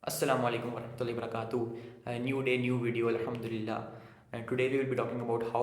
Assalamu alaikum warahmatullahi wabarakatuh. New day, new video, alhamdulillah. Today we will be talking about how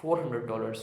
$400,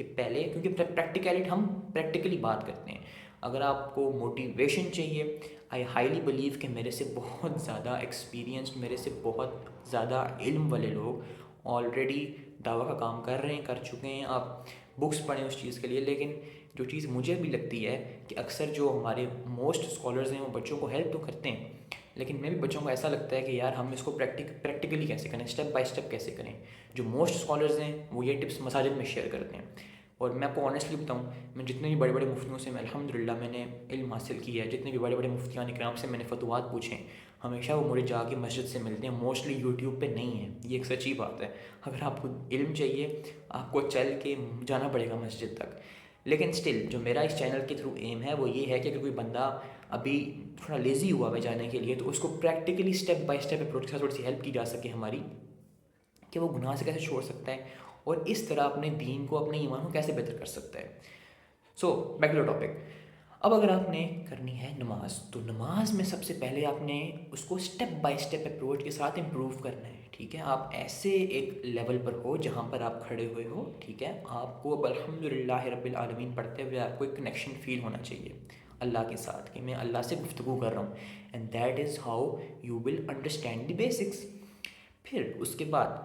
کہ پہلے، کیونکہ practicality ہم practically بات کرتے ہیں. اگر آپ کو موٹیویشن چاہیے، آئی ہائیلی بلیو کہ میرے سے بہت زیادہ ایکسپیرینسڈ، میرے سے بہت زیادہ علم والے لوگ آلریڈی دعویٰ کا کام کر رہے ہیں، کر چکے ہیں. آپ بکس پڑھیں اس چیز کے لیے. لیکن جو چیز مجھے بھی لگتی ہے کہ اکثر جو ہمارے موسٹ اسکالرز ہیں وہ بچوں کو ہیلپ تو کرتے ہیں، لیکن میں بھی بچوں کو ایسا لگتا ہے کہ یار ہم اس کو پریکٹیکلی کیسے کریں، اسٹیپ بائی اسٹیپ کیسے کریں. جو موسٹ اسکالرز ہیں وہ یہ ٹپس مساجد میں شیئر کرتے ہیں. اور میں آپ کو آنیسٹلی بتاؤں، میں جتنے بھی بڑے بڑے مفتیوں سے میں الحمدللہ میں نے علم حاصل کیا ہے، جتنے بھی بڑے بڑے مفتیان کرام سے میں نے فتوات پوچھے ہیں، ہمیشہ وہ مجھے جا کے مسجد سے ملتے ہیں. موسٹلی یوٹیوب پہ نہیں ہے، یہ ایک سچی بات ہے. اگر آپ کو علم چاہیے آپ کو چل کے جانا پڑے گا مسجد تک. لیکن اسٹل جو میرا اس چینل کے تھرو ایم ہے وہ یہ ہے کہ اگر کوئی بندہ ابھی تھوڑا لیزی ہوا ہے جانے کے لیے، تو اس کو practically step by step approach کے ساتھ تھوڑی سی ہیلپ کی جا سکے ہماری، کہ وہ گناہ سے کیسے چھوڑ سکتا ہے اور اس طرح اپنے دین کو، اپنے ایمان کو کیسے بہتر کر سکتا ہے. So back to topic. اب اگر آپ نے کرنی ہے نماز، تو نماز میں سب سے پہلے آپ نے اس کو اسٹیپ بائی اسٹیپ اپروچ کے ساتھ امپروو کرنا ہے. ٹھیک ہے، آپ ایسے ایک لیول پر ہو جہاں پر آپ کھڑے ہوئے ہو. ٹھیک ہے، آپ کو اب الحمدللہ رب العالمین پڑھتے ہوئے آپ کو ایک کنیکشن فیل ہونا چاہیے اللہ کے ساتھ، کہ میں اللہ سے گفتگو کر رہا ہوں. And that is how you will understand the basics. پھر اس کے بعد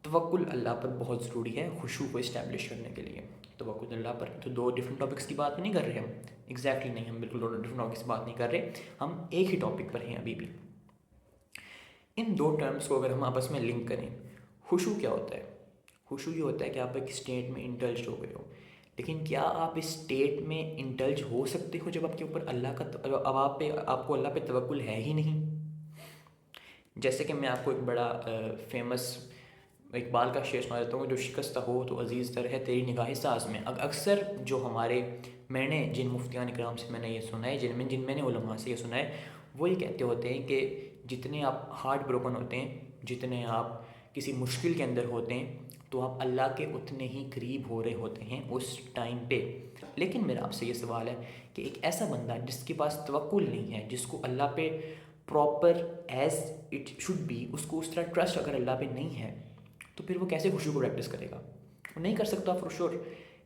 توکل اللہ پر بہت ضروری ہے خشوع کو اسٹیبلش کرنے کے لیے. توکل اللہ پر تو دو ڈفرنٹ ٹاپکس کی بات نہیں کر رہے ہم، ایگزیکٹلی نہیں، ہم بالکل دو ڈفرنٹ ٹاپکس کی بات نہیں کر رہے، ہم ایک ہی ٹاپک پر ہیں ابھی بھی. ان دو ٹرمز کو اگر ہم آپس میں لنک کریں، خشوع کیا ہوتا ہے؟ خشوع یہ ہوتا ہے کہ آپ ایک اسٹیٹ میں انٹلج ہو گئے ہو. لیکن کیا آپ اس اسٹیٹ میں انٹلج ہو سکتے ہو جب آپ کے اوپر اللہ کا اب آپ کو اللہ پہ توکل ہے ہی نہیں؟ جیسے کہ میں آپ کو ایک بڑا فیمس اقبال کا شعر سنا دیتا ہوں، جو شکستہ ہو تو عزیز تر ہے تیری نگاہ ساز میں. اکثر جو ہمارے، میں نے جن مفتیان کرام سے میں نے یہ سنا ہے، جن میں نے علماء سے یہ سنا ہے، وہ یہ کہتے ہوتے ہیں کہ جتنے آپ ہارٹ بروکن ہوتے ہیں، جتنے آپ کسی مشکل کے اندر ہوتے ہیں، تو آپ اللہ کے اتنے ہی قریب ہو رہے ہوتے ہیں اس ٹائم پہ. لیکن میرا آپ سے یہ سوال ہے کہ ایک ایسا بندہ جس کے پاس توکل نہیں ہے، جس کو اللہ پہ proper as it should be, اس کو اس طرح ٹرسٹ اگر اللہ پہ نہیں ہے، تو پھر وہ کیسے خشوع کو پریکٹس کرے گا؟ وہ نہیں کر سکتا فور شور.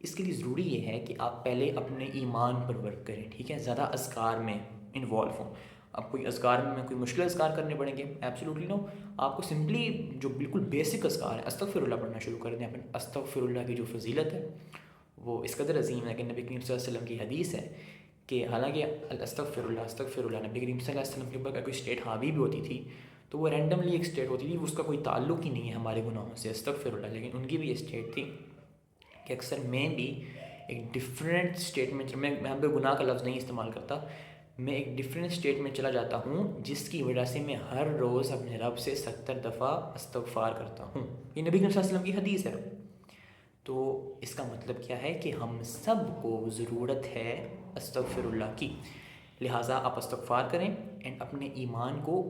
اس کے لیے ضروری یہ ہے کہ آپ پہلے اپنے ایمان پر ورک کریں. ٹھیک ہے، زیادہ اذکار میں انوالو ہوں. اب کوئی اذکار میں کوئی مشکل اذکار کرنے پڑیں گے؟ Absolutely no. آپ کو سمپلی جو بالکل بیسک اذکار ہے، استغفر اللہ پڑھنا شروع کر دیں. اپنے استغفر اللہ کی جو فضیلت ہے وہ اس قدر عظیم ہے کہ نبی کریم صلی اللہ علیہ وسلم کی حدیث ہے کہ حالانکہ استغفر اللہ نبی کریم صلی اللہ علیہ وسلم کے اوپر کوئی اسٹیٹ حاوی بھی ہوتی تھی تو وہ رینڈملی ایک اسٹیٹ ہوتی تھی، اس کا کوئی تعلق ہی نہیں ہے ہمارے گناہوں سے، استغفر اللہ. لیکن ان کی بھی یہ اسٹیٹ تھی کہ اکثر میں بھی ایک ڈفرینٹ اسٹیٹ میں یہاں پہ گناہ کا لفظ نہیں استعمال کرتا، میں ایک ڈفرینٹ اسٹیٹ میں چلا جاتا ہوں جس کی وجہ سے میں ہر روز اپنے رب سے 70 دفعہ استغفار کرتا ہوں. یہ نبی کریم صلی اللہ علیہ وسلم کی حدیث ہے. تو اس کا مطلب کیا ہے کہ ہم سب کو ضرورت ہے استغفر اللہ کی. لہٰذا آپ استغفار کریں اینڈ اپنے ایمان کو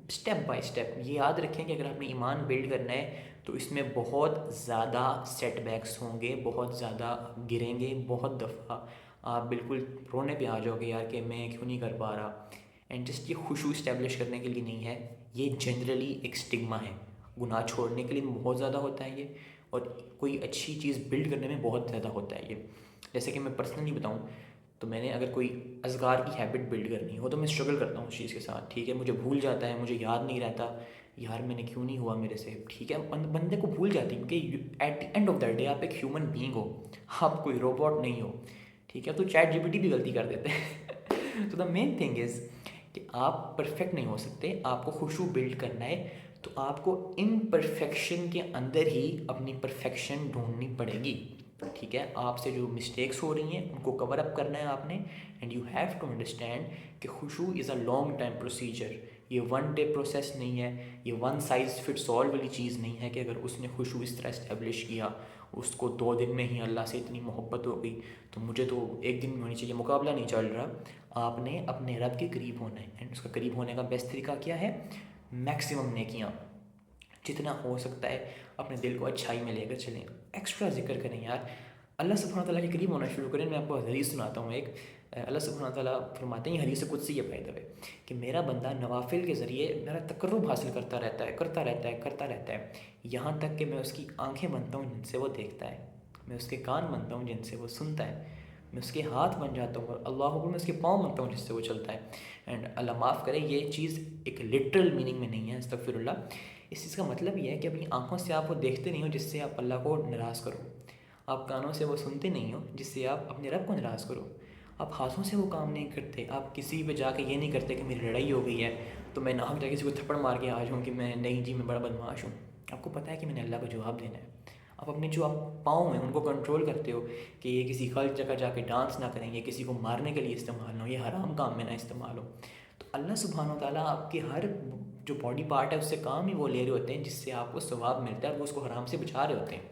اسٹیپ بائی اسٹیپ. یہ یاد رکھیں کہ اگر آپ نے ایمان بلڈ کرنا ہے تو اس میں بہت زیادہ سیٹ بیکس ہوں گے، بہت زیادہ گریں گے، بہت دفعہ آپ بالکل رونے پہ آ جاؤ گے یار کہ میں کیوں نہیں کر پا رہا. اینڈ جسٹ یہ خشوع اسٹیبلش کرنے کے لیے نہیں ہے، یہ جنرلی ایک اسٹگما ہے. گناہ چھوڑنے کے لیے بہت زیادہ ہوتا ہے یہ، اور کوئی اچھی چیز بلڈ کرنے میں بہت زیادہ ہوتا ہے یہ. جیسے کہ میں پرسنلی بتاؤں تو میں نے اگر کوئی اذکار کی ہیبٹ بلڈ کرنی ہو تو میں اسٹرگل کرتا ہوں اس چیز کے ساتھ. ٹھیک ہے، مجھے بھول جاتا ہے، مجھے یاد نہیں رہتا یار میں نے کیوں نہیں ہوا میرے سے. ٹھیک ہے، بندے کو بھول جاتی ہے کیونکہ at the end of the day آپ ایک ہیومن بینگ ہو، آپ کوئی روبوٹ نہیں ہو. ٹھیک ہے، تو چیٹ جی پی ٹی بھی غلطی کر دیتے ہیں. تو دا مین تھنگ از کہ آپ پرفیکٹ نہیں ہو سکتے. آپ کو خشوع بلڈ کرنا ہے تو آپ کو امپرفیکشن کے اندر ہی اپنی پرفیکشن ڈھونڈنی پڑے گی. ٹھیک ہے، آپ سے جو مسٹیکس ہو رہی ہیں ان کو کور اپ کرنا ہے آپ نے. And you have to understand کہ خشوع is a long time procedure. یہ ون ڈے پروسیس نہیں ہے، یہ ون سائز فٹس آل والی چیز نہیں ہے کہ اگر اس نے خشوع اس طرح اسٹیبلش کیا، اس کو 2 دن میں ہی اللہ سے اتنی محبت ہو گئی تو مجھے تو 1 دن میں ہونی چاہیے. مقابلہ نہیں چل رہا. آپ نے اپنے رب کے قریب ہونا ہے. اینڈ اس کا قریب ہونے کا بیسٹ طریقہ کیا ہے؟ میکسیمم نیکیاں. جتنا ہو سکتا ہے اپنے دل کو اچھائی میں لے کر چلیں. ایکسٹرا ذکر کریں یار. اللہ سبحانہ تعالیٰ کے قریب ہونا شروع کریں. میں آپ کو حدیث سناتا ہوں ایک. اللہ سبحانہ تعالیٰ فرماتے ہیں، حدیث قدسی ہے بائی دا وے، کہ میرا بندہ نوافل کے ذریعے میرا تقرب حاصل کرتا رہتا ہے، کرتا رہتا ہے، یہاں تک کہ میں اس کی آنکھیں بنتا ہوں جن سے وہ دیکھتا ہے. میں اس کے کان بنتا ہوں جن سے وہ سنتا ہے، میں اس کے ہاتھ بن جاتا ہوں، اور اللہ اکبر میں اس کے پاؤں بنتا ہوں جس سے وہ چلتا ہے. اینڈ اللہ معاف کرے یہ چیز ایک لٹرل میننگ میں نہیں ہے، استغفر اللہ. اس چیز کا مطلب یہ ہے کہ اپنی آنکھوں سے آپ وہ دیکھتے نہیں ہو جس سے آپ اللہ کو ناراض کرو، آپ کانوں سے وہ سنتے نہیں ہو جس سے آپ اپنے رب کو ناراض کرو، آپ ہاتھوں سے وہ کام نہیں کرتے، آپ کسی پہ جا کے یہ نہیں کرتے کہ میری لڑائی ہو گئی ہے تو میں ناحق جا کے کسی کو تھپڑ مار کے آ جاؤں کہ میں نہیں جی میں بڑا بدمعاش ہوں. آپ کو پتہ ہے کہ میں نے اللہ کو جواب دینا ہے. آپ اپنے جو آپ پاؤں ہیں ان کو کنٹرول کرتے ہو کہ یہ کسی غلط جگہ جا کے ڈانس نہ کریں، یہ کسی کو مارنے کے لیے استعمال نہ ہو، یہ حرام کام میں نہ استعمال ہو. تو اللہ سبحانہ و تعالیٰ آپ کے ہر جو باڈی پارٹ ہے اس سے کام ہی وہ لے رہے ہوتے ہیں جس سے آپ کو ثواب ملتا ہے، اور وہ اس کو حرام سے بچا رہے ہوتے ہیں.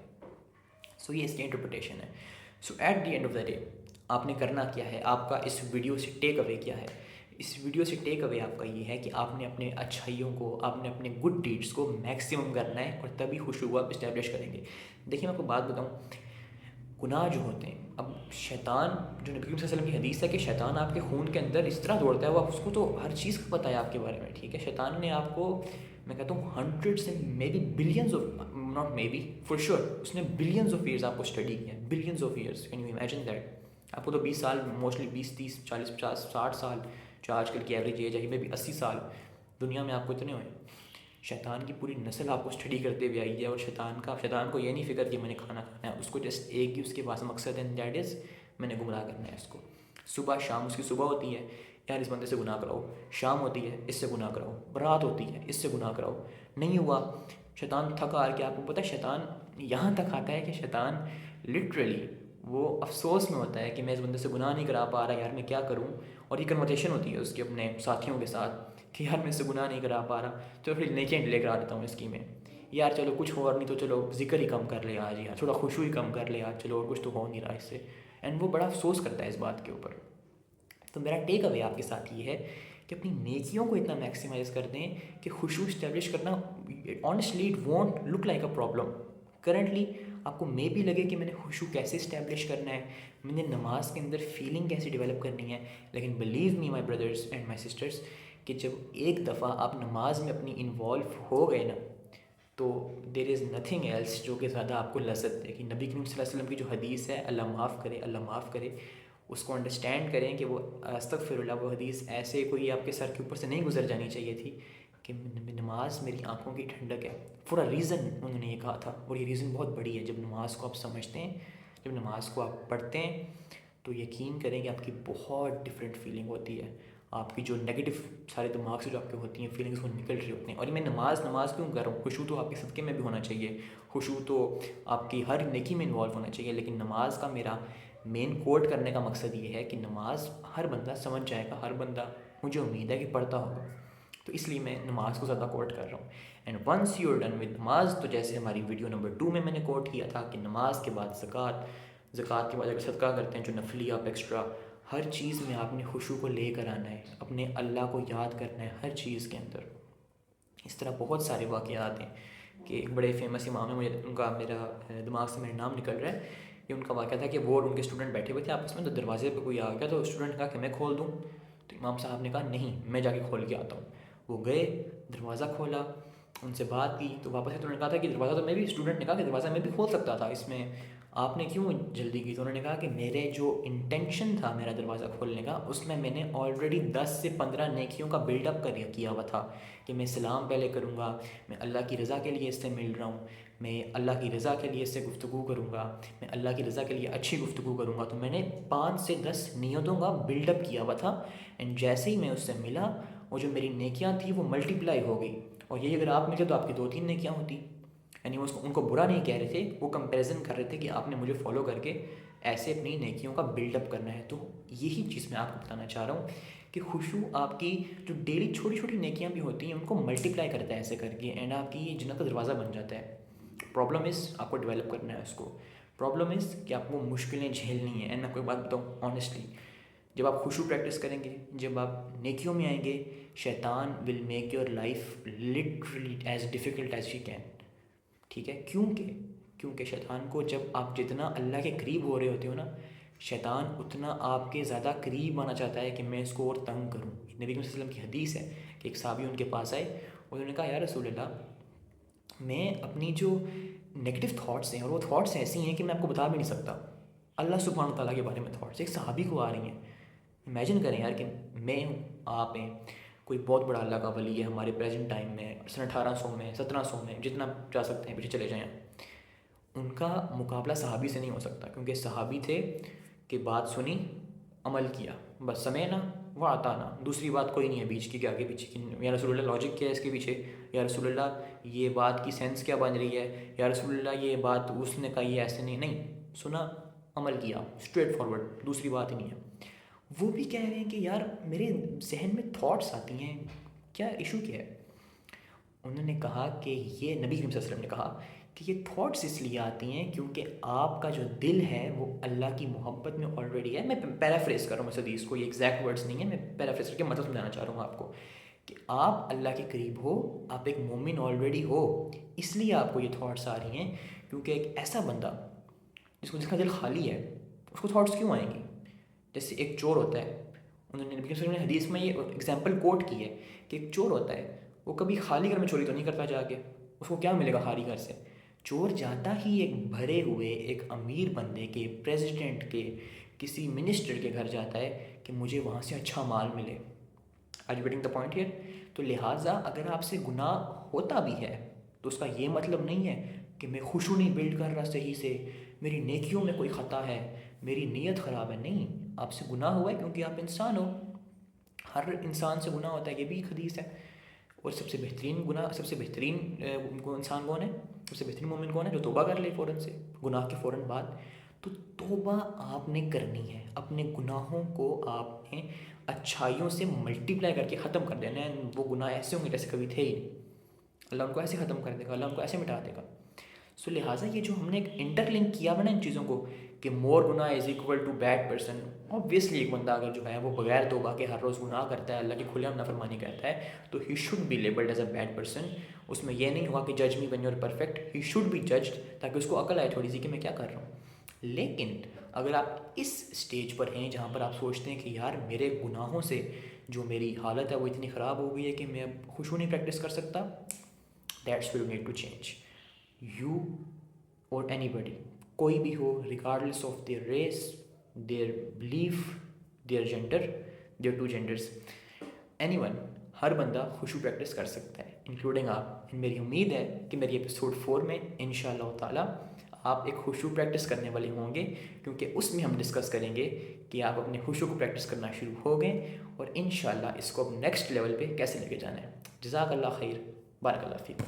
سو یہ اس کی انٹرپریٹیشن ہے. So at the end of the day آپ نے کرنا کیا ہے، آپ کا اس ویڈیو سے ٹیک اوے کیا ہے؟ اس ویڈیو سے ٹیک اوے آپ کا یہ ہے کہ آپ نے اپنے اچھائیوں کو، آپ نے اپنے گڈ ڈیڈس کو میکسیمم کرنا ہے، اور تبھی خشوع آپ اسٹیبلش کریں گے. دیکھیں میں آپ کو بات بتاؤں، گناہ جو ہوتے ہیں، اب شیطان جو نبی کریم صلی اللہ علیہ وسلم کی حدیث ہے کہ شیطان آپ کے خون کے اندر اس طرح دوڑتا ہے، وہ اس کو تو ہر چیز کا پتہ ہے آپ کے بارے میں، ٹھیک ہے. شیطان نے آپ کو، میں کہتا ہوں hundreds and maybe billions of, not maybe for sure, اس نے بلینز آف ایئرز آپ کو اسٹڈی کیا ہے، billions of years. Can you imagine that? آپ کو تو 20 سال، موسٹلی 20 30 40 50 60 سال جو آج کل کی ایوریج ایج ہے، میں بھی 80 سال دنیا میں آپ کو اتنے ہوئے. شیطان کی پوری نسل آپ کو اسٹڈی کرتے ہوئے آئی ہے، اور شیطان کو یہ نہیں فکر کہ میں نے کھانا کھانا ہے، اس کو جسٹ ایک ہی اس کے پاس مقصد ہے، دیٹ از میں نے گمراہ کرنا ہے اس کو. صبح شام اس کی صبح ہوتی ہے یار اس بندے سے گناہ کراؤ، شام ہوتی ہے اس سے گناہ کراؤ، رات ہوتی ہے اس سے گناہ کراؤ. نہیں ہوا، شیطان تھک ہار کے، آپ کو پتہ ہے شیطان یہاں تک آتا ہے کہ شیطان لٹرلی وہ افسوس میں ہوتا ہے کہ میں اس بندے سے گناہ نہیں کرا پا رہا، یار میں کیا کروں. اور یہ کنورسیشن ہوتی ہے اس کے اپنے ساتھیوں کے ساتھ کہ یار میں اس سے گناہ نہیں کرا پا رہا، تو پھر نیکیاں ڈیلے کرا دیتا ہوں اس کی میں. یار چلو کچھ اور نہیں تو چلو ذکر ہی کم کر لے آج، یار تھوڑا خشوع ہی کم کر لے آج، چلو اور کچھ تو ہو نہیں رہا اس سے. اینڈ وہ بڑا افسوس کرتا ہے اس بات کے اوپر. تو میرا ٹیک اوے آپ کے ساتھ یہ ہے کہ اپنی نیکیوں کو اتنا میکسیمائز کر دیں کہ خشوع اسٹیبلش کرنا honestly it won't look like a problem. Currently آپ کو مے بھی لگے کہ میں نے خشوع کیسے اسٹیبلش کرنا ہے، میں نے نماز کے اندر فیلنگ کیسے ڈیولپ کرنی ہے. لیکن believe me my brothers and my sisters کہ جب ایک دفعہ آپ نماز میں اپنی انوالو ہو گئے نا، تو دیر از نتھنگ ایلس جو کہ زیادہ آپ کو لذت دے. کہ نبی کریم صلی اللہ علیہ وسلم کی جو حدیث ہے اللہ معاف کرے، اللہ معاف کرے، اس کو انڈرسٹینڈ کریں کہ وہ استغفر اللہ، وہ حدیث ایسے کوئی آپ کے سر کے اوپر سے نہیں گزر جانی چاہیے تھی کہ نماز میری آنکھوں کی ٹھنڈک ہے. فور اے ریزن انہوں نے یہ کہا تھا، اور یہ ریزن بہت بڑی ہے. جب نماز کو آپ سمجھتے ہیں، جب نماز کو آپ پڑھتے ہیں، تو یقین کریں کہ آپ کی بہت ڈفرینٹ فیلنگ ہوتی ہے. آپ کی جو نیگیٹو سارے دماغ سے جو آپ کے ہوتی ہیں فیلنگس وہ نکل رہی ہوتی ہیں. اور یہ میں نماز کیوں کر رہا ہوں، خشوع تو آپ کے صدقے میں بھی ہونا چاہیے، خشوع تو آپ کی ہر نیکی میں انوالو ہونا چاہیے. لیکن نماز کا میرا مین کوٹ کرنے کا مقصد یہ ہے کہ نماز ہر بندہ سمجھ جائے گا، ہر بندہ مجھے امید ہے کہ پڑھتا ہوگا. تو اس لیے میں نماز کو زیادہ کوٹ کر رہا ہوں. And once you are done with نماز، تو جیسے ہماری ویڈیو نمبر 2 میں نے کوٹ کیا تھا کہ نماز کے بعد زکوٰۃ، زکوٰۃ کے بعد اگر صدقہ کرتے ہیں جو نفلی آپ ایکسٹرا، ہر چیز میں آپ نے خشوع کو لے کر آنا ہے، اپنے اللہ کو یاد کرنا ہے ہر چیز کے اندر. اس طرح بہت سارے واقعات ہیں کہ ایک بڑے فیمس امام ہیں، مجھے ان کا میرا دماغ سے میرا نام نکل رہا ہے. یہ ان کا واقعہ تھا کہ وہ اور ان کے اسٹوڈنٹ بیٹھے ہوئے تھے آپس میں، تو دروازے پہ کوئی آ گیا تو اسٹوڈنٹ نے کہا کہ میں کھول دوں. تو امام صاحب نے کہا نہیں میں جا کے کھول کے آتا ہوں. وہ گئے، دروازہ کھولا، ان سے بات کی، تو واپس انہوں نے کہا تھا کہ دروازہ تو میں بھی، اسٹوڈنٹ نے کہا کہ دروازہ میں بھی کھول سکتا تھا، اس میں آپ نے کیوں جلدی کی؟ تو انہوں نے کہا کہ میرے جو انٹینشن تھا میرا دروازہ کھولنے کا، اس میں نے آلریڈی 10 سے 15 نیکیوں کا بلڈ اپ کیا ہوا تھا کہ میں سلام پہلے کروں گا، میں اللہ کی رضا کے لیے اس سے مل رہا ہوں، میں اللہ کی رضا کے لیے اس سے گفتگو کروں گا، میں اللہ کی رضا کے لیے اچھی گفتگو کروں گا. تو میں نے 5 سے 10 نیتوں کا بلڈ اپ کیا ہوا تھا. اینڈ جیسے ہی میں اس سے ملا، وہ جو میری نیکیاں تھیں وہ ملٹیپلائی ہو گئی. اور یہی اگر آپ ملے تو آپ کی 2-3 نیکیاں ہوتی. یعنی وہ ان کو برا نہیں کہہ رہے تھے، وہ کمپیریزن کر رہے تھے کہ آپ نے مجھے فالو کر کے ایسے اپنی نیکیوں کا بلڈ اپ کرنا ہے. تو یہی چیز میں آپ کو بتانا چاہ رہا ہوں کہ خشوع آپ کی جو ڈیلی چھوٹی چھوٹی نیکیاں بھی ہوتی ہیں ان کو ملٹیپلائی کرتا ہے ایسے کر کے، اینڈ آپ کی جنت کا دروازہ بن جاتا ہے. پرابلم از آپ کو ڈیولپ کرنا ہے اس کو. پرابلم از کہ آپ کو مشکلیں جھیلنی ہیں. اینڈ میں آپ کو ایک بات بتاؤں آنیسٹلی، جب آپ خشوع پریکٹس کریں گے، جب آپ نیکیوں میں آئیں گے، شیطان will make your life literally as difficult as he can. ٹھیک ہے؟ کیونکہ شیطان کو جب آپ جتنا اللہ کے قریب ہو رہے ہوتے ہو نا، شیطان اتنا آپ کے زیادہ قریب آنا چاہتا ہے کہ میں اس کو اور تنگ کروں. نبی صلی اللہ علیہ وسلم کی حدیث ہے کہ ایک صحابی ان کے پاس آئے، انہوں نے کہا یا رسول اللہ، میں اپنی جو نیگیٹو تھاٹس ہیں اور وہ تھاٹس ایسی ہیں کہ میں آپ کو بتا بھی نہیں سکتا. اللہ سبحانہ تعالیٰ کے بارے میں تھاٹس ایک صحابی کو آ رہی ہیں. امیجن کریں یار کہ میں ہوں، آپ ہیں، کوئی بہت بڑا اللہ کا ولی ہے ہمارے پریزنٹ ٹائم میں، سن 1800 میں 1700 میں، جتنا جا سکتے ہیں پیچھے چلے جائیں. ان کا مقابلہ صحابی سے نہیں ہو سکتا، کیونکہ صحابی تھے کہ بات سنی، عمل کیا، بس سمعنا و اطعنا، دوسری بات کوئی نہیں ہے بیچ کی کہ آگے پیچھے کی. یا رسول اللہ لاجک کیا ہے اس کے پیچھے، یا رسول اللہ یہ بات کی سینس کیا بن رہی ہے، یا رسول اللہ یہ بات اس نے کہا یہ ایسے نہیں، سنا عمل کیا، اسٹریٹ فارورڈ، دوسری بات ہی نہیں ہے. وہ بھی کہہ رہے ہیں کہ یار میرے ذہن میں تھاٹس آتی ہیں، کیا ایشو کیا ہے. انہوں نے کہا کہ یہ نبی کریم صلی اللہ علیہ وسلم نے کہا کہ یہ تھاٹس اس لیے آتی ہیں کیونکہ آپ کا جو دل ہے وہ اللہ کی محبت میں آلریڈی ہے. میں پیرافریز کر رہا ہوں اس حدیث کو، یہ ایگزیکٹ ورڈس نہیں ہیں، میں پیرافریز کر کے مطلب سمجھانا چاہ رہا ہوں آپ کو کہ آپ اللہ کے قریب ہو، آپ ایک مومن آلریڈی ہو، اس لیے آپ کو یہ تھاٹس آ رہی ہیں. کیونکہ ایک ایسا بندہ جس کا دل خالی ہے اس کو تھاٹس کیوں آئیں گی؟ جیسے ایک چور ہوتا ہے، انہوں نے نبی صلی اللہ علیہ وسلم نے حدیث میں یہ ایگزامپل کوٹ کی ہے کہ ایک چور ہوتا ہے، وہ کبھی خالی گھر میں چوری تو نہیں کرتا جا کے، اس کو کیا ملے گا خالی گھر سے؟ چور جاتا ہی ایک بھرے ہوئے ایک امیر بندے کے، پریزیڈنٹ کے، کسی منسٹر کے گھر جاتا ہے کہ مجھے وہاں سے اچھا مال ملے. Are you getting the point here? تو لہٰذا اگر آپ سے گناہ ہوتا بھی ہے تو اس کا یہ مطلب نہیں ہے کہ میں خوشو نہیں بلڈ کر رہا صحیح سے، میری نیکیوں میں کوئی خطا ہے، میری نیت خراب ہے. نہیں، آپ سے گناہ ہوا ہے کیونکہ آپ انسان ہو، ہر انسان سے گناہ ہوتا ہے، یہ بھی ایک حدیث ہے. اور سب سے بہترین گناہ، سب سے بہترین انسان کون ہے، سب سے بہترین مومن کون ہے؟ جو توبہ کر لے فوراً سے، گناہ کے فوراً بعد. تو توبہ آپ نے کرنی ہے، اپنے گناہوں کو آپ نے اچھائیوں سے ملٹیپلائی کر کے ختم کر دینا ہے. وہ گناہ ایسے ہوں گے جیسے کبھی تھے ہی نہیں، اللہ ان کو ایسے ختم کر دے گا، اللہ ان کو ایسے مٹا دے گا. سو لہٰذا یہ جو ہم نے ایک انٹر لنک کیا ہوا نا ان چیزوں کو کہ مور گناہ is equal to bad person, obviously ایک بندہ اگر جو ہے وہ بغیر توبہ کے ہر روز گناہ کرتا ہے، اللہ کی کھلے عام نافرمانی کرتا ہے، تو he should be labelled as a bad person. اس میں یہ نہیں ہوا کہ جج me when you are perfect, he should be judged, تاکہ اس کو عقل آئے تھوڑی سی کہ میں کیا کر رہا ہوں. لیکن اگر آپ اس اسٹیج پر ہیں جہاں پر آپ سوچتے ہیں کہ یار میرے گناہوں سے جو میری حالت ہے وہ اتنی خراب ہو گئی ہے کہ میں اب خشوع نہیں پریکٹس کر سکتا، that's where you need to change. You اور اینی بڈی، کوئی بھی ہو، regardless of their race, their belief, their gender, their two genders, anyone, ہر بندہ خشوع پریکٹس کر سکتا ہے انکلوڈنگ آپ. میری امید ہے کہ میری ایپیسوڈ 4 میں انشاءاللہ تعالیٰ آپ ایک خشوع پریکٹس کرنے والے ہوں گے، کیونکہ اس میں ہم ڈسکس کریں گے کہ آپ اپنے خشوع کو پریکٹس کرنا شروع ہو گئے اور انشاءاللہ اس کو اب نیکسٹ لیول پہ کیسے لے کے جانا ہے. جزاک اللہ خیر، بارک اللہ فیک.